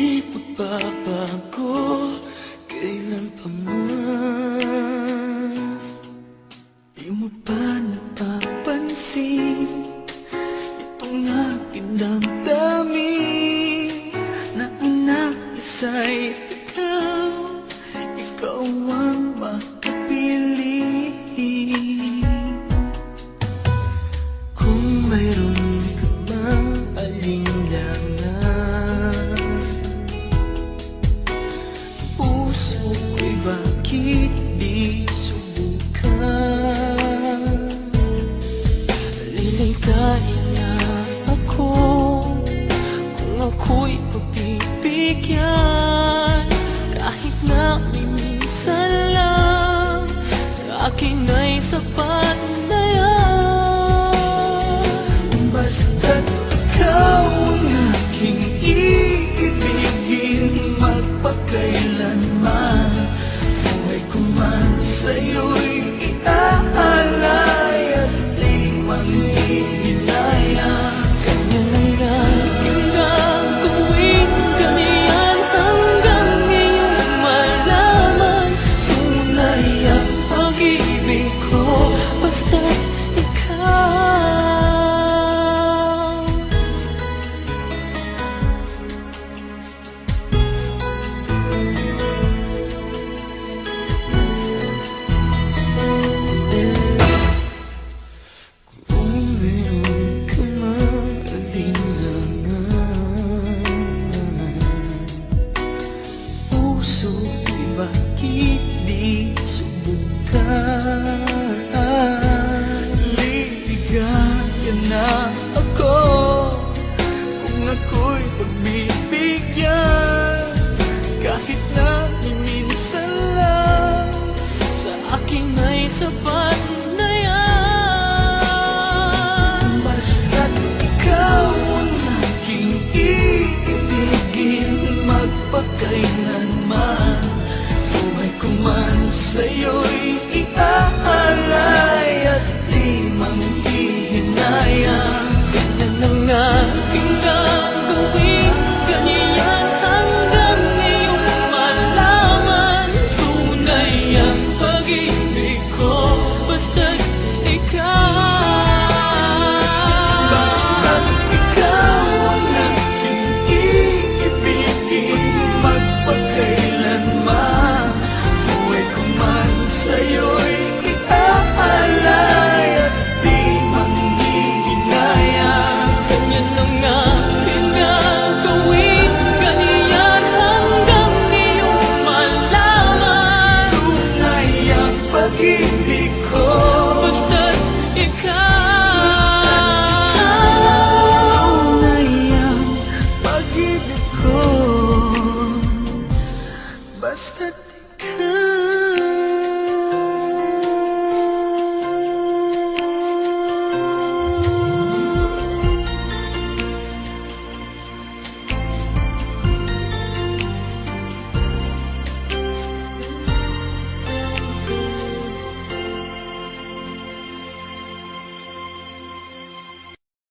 di magbabago kailan pa man. Di mo ba napapansin itong aking damdamin na una isa'y ikaw ang makapili. Kung mayroon ka mang alinlangan, puso ko'y bakit di subukan? Liligtayin na ako kung ako'y pagbibigyan, kahit na minsan lang sa akin ay sapat na yan. Basta't ikaw ang aking iibigin, magpakailanman buhay ko man sa'yo'y iaalay at di manghihinaya. Ganyan ang aking gagawin, ganyan hanggang iyong malaman tunay ang pag-ibig ko, basta't ikaw. Bakit di subukan? Liligaya na ako kung ako'y pagbibigyan, kahit na minsan lang sa akin ay sapat na yan. Basta't ikaw ang aking iibigin, magpakailanman buhay ko man sa'yo'y iaalay at di manghihinayang. Ganyan ang aking gagawin, ganyan hanggang iyong malaman tunay ang pag-ibig ko, basta't ikaw. Basta't ikaw ang aking iibigin, magpakailanman sa'yo'y iaalay at di manghihinayang. Ganyan ang aking gagawin, ganyan hanggang iyong malaman tunay ang pag-ibig ko, basta't ikaw. Tunay ang pag-ibig ko, basta't